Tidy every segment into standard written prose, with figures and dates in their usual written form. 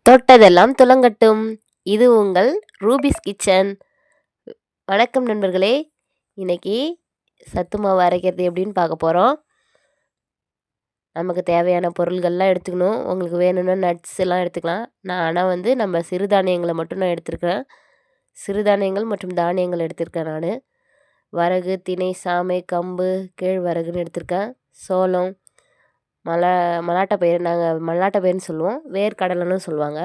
தொட்டதெல்லாம் துலங்கட்டும். இது உங்கள் ரூபிஸ் கிச்சன். வணக்கம் நண்பர்களே. இன்னைக்கு சத்து மாவு அரைக்கிறது எப்படின்னு பார்க்க போகிறோம். நமக்கு தேவையான பொருள்கள்லாம் எடுத்துக்கணும். உங்களுக்கு வேணும்னா நட்ஸ் எல்லாம் எடுத்துக்கலாம். நான் ஆனால் நம்ம சிறுதானியங்களை மட்டும் நான் எடுத்திருக்கிறேன். சிறுதானியங்கள் மற்றும் தானியங்கள் எடுத்திருக்கேன். நான் வரகு, திணை, சாமை, கம்பு, கேழ்வரகுன்னு எடுத்திருக்கேன். சோளம், மலாட்டை பயிர், நாங்கள் மல்லாட்டை பயிர்னு சொல்லுவோம், வேர்க்கடலைன்னு சொல்லுவாங்க.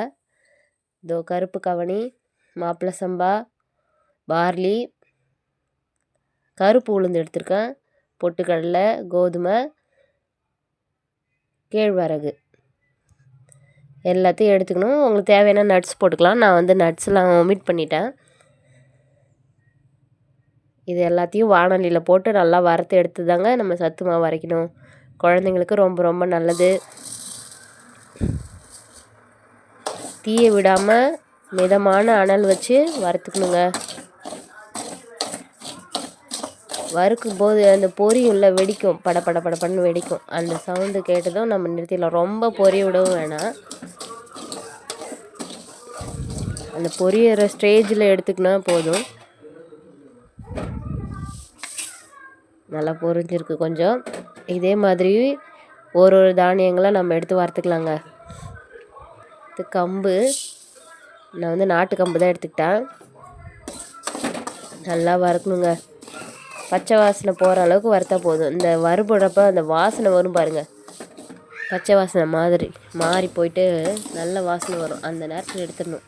இதோ கருப்பு கவனி, மாப்பிள்ளை சம்பா, பார்லி, கருப்பு உளுந்து எடுத்திருக்கேன், பொட்டுக்கடலை, கோதுமை, கேழ்வரகு எல்லாத்தையும் எடுத்துக்கணும். உங்களுக்கு தேவையான நட்ஸ் போட்டுக்கலாம். நான் நட்ஸ்லாம் ஒமிட் பண்ணிட்டேன். இது எல்லாத்தையும் வானலியில் போட்டு நல்லா வறுத்து எடுத்து தாங்க நம்ம சத்து மாவு அரைக்கணும். குழந்தைங்களுக்கு ரொம்ப ரொம்ப நல்லது. தீயை விடாமல் மிதமான அனல் வச்சு வறுத்துக்கணுங்க. வறுக்கும் போது அந்த பொரியுள்ள வெடிக்கும், பட பட படப்படன்னு வெடிக்கும். அந்த சவுண்டு கேட்டதும் நம்ம நிறுத்திடலாம். ரொம்ப பொரிய விடவும் வேணாம். அந்த பொரியிற ஸ்டேஜில் எடுத்துக்கினா போதும். நல்லா பொரிஞ்சிருக்கு கொஞ்சம். இதே மாதிரி ஒரு தானியங்களை நம்ம எடுத்து வறுத்துக்கலாங்க. இது கம்பு, நான் நாட்டு கம்பு தான் எடுத்துக்கிட்டேன். நல்லா வறுக்கணுங்க. பச்சை வாசனை போகிற அளவுக்கு வறுத்தா போதும். இந்த வறுபடுறப்ப அந்த வாசனை வரும் பாருங்கள், பச்சை வாசனை மாதிரி மாறி போயிட்டு நல்ல வாசனை வரும். அந்த நேரத்தில் எடுத்துடணும்.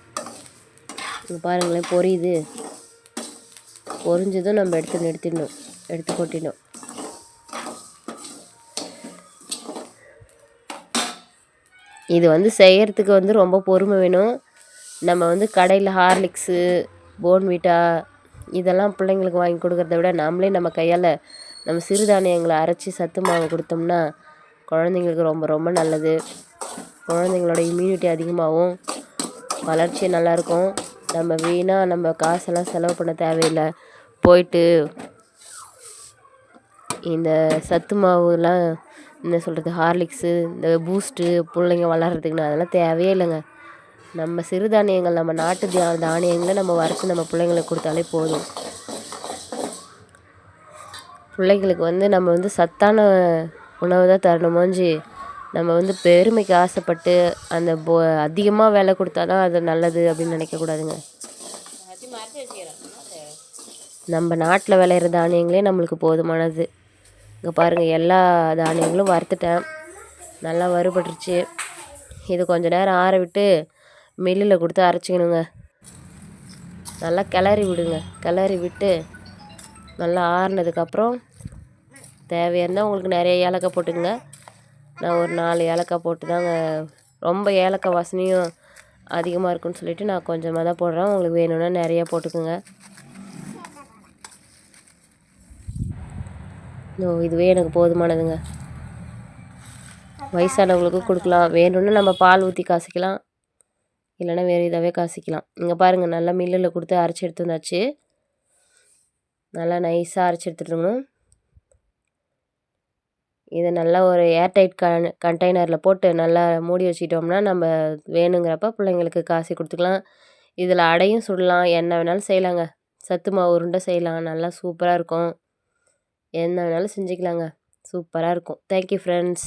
இங்கே பாருங்களேன், பொரியுது. பொரிஞ்சதும் நம்ம எடுத்து கொட்டிடணும். இது செய்கிறதுக்கு ரொம்ப பொறுமை வேணும். நம்ம கடையில் ஹார்லிக்ஸு, போன்விட்டா இதெல்லாம் பிள்ளைங்களுக்கு வாங்கி கொடுக்கறத விட நாமளே நம்ம கையால் நம்ம சிறுதானியங்களை அரைச்சி சத்து மாவு கொடுத்தோம்னா குழந்தைங்களுக்கு ரொம்ப ரொம்ப நல்லது. குழந்தைங்களோட இம்யூனிட்டி அதிகமாகவும் வளர்ச்சி நல்லாயிருக்கும். நம்ம வீணாக நம்ம காசெல்லாம் செலவு பண்ண தேவையில்லை. போயிட்டு இந்த சத்து மாவுலாம் என்ன சொல்கிறது, ஹார்லிக்ஸு, இந்த பூஸ்ட்டு பிள்ளைங்க வளர்கிறதுக்குன்னு அதெல்லாம் தேவையே இல்லைங்க. நம்ம சிறுதானியங்கள், நம்ம நாட்டு தானியங்களை நம்ம வறுத்து நம்ம பிள்ளைங்களுக்கு கொடுத்தாலே போதும். பிள்ளைங்களுக்கு நம்ம சத்தான உணவு தான் தரணுமோஞ்சி நம்ம பெருமைக்கு ஆசைப்பட்டு அந்த அதிகமாக விலை கொடுத்தா தான் அது நல்லது அப்படின்னு நினைக்கக்கூடாதுங்க. நம்ம நாட்டில் விளையிற தானியங்களே நம்மளுக்கு போதுமானது. இங்கே பாருங்கள், எல்லா தானியங்களும் வறுத்துட்டேன். நல்லா வறுபட்டுருச்சு. இது கொஞ்சம் நேரம் ஆற விட்டு மில்லில் கொடுத்து அரைச்சிக்கணுங்க. நல்லா கிளறி விடுங்க. கிளறி விட்டு நல்லா ஆறுனதுக்கப்புறம் தேவையாஇருந்தால் உங்களுக்கு நிறைய ஏலக்காய் போட்டுங்க. நான் ஒரு 4 ஏலக்காய் போட்டு தாங்க, ரொம்ப ஏலக்காய் வாசனையும் அதிகமாக இருக்குன்னு சொல்லிவிட்டு நான் கொஞ்சமாக தான் போடுறேன். உங்களுக்கு வேணும்னா நிறையா போட்டுக்குங்க. இதுவே எனக்கு போதுமானதுங்க. வயசானவங்களுக்கும் கொடுக்கலாம். வேணும்னா நம்ம பால் ஊற்றி காசிக்கலாம், இல்லைன்னா வேறு இதாகவே காசிக்கலாம். இங்கே பாருங்கள், நல்லா மில்லில் கொடுத்து அரைச்சி எடுத்து வந்தாச்சு. நல்லா நைஸாக அரைச்சி எடுத்துட்டுருக்கணும். இதை நல்லா ஒரு ஏர்டைட் கண்டெய்னரில் போட்டு நல்லா மூடி வச்சிட்டோம்னா நம்ம வேணுங்கிறப்ப பிள்ளைங்களுக்கு காசி கொடுத்துக்கலாம். இதில் அடையும் சுடலாம், என்ன வேணாலும் செய்யலாங்க. சத்து மாவு உருண்டை செய்யலாம், நல்லா சூப்பராக இருக்கும். என்ன வேணாலும் செஞ்சுக்கலாங்க, சூப்பராக இருக்கும். Thank you friends.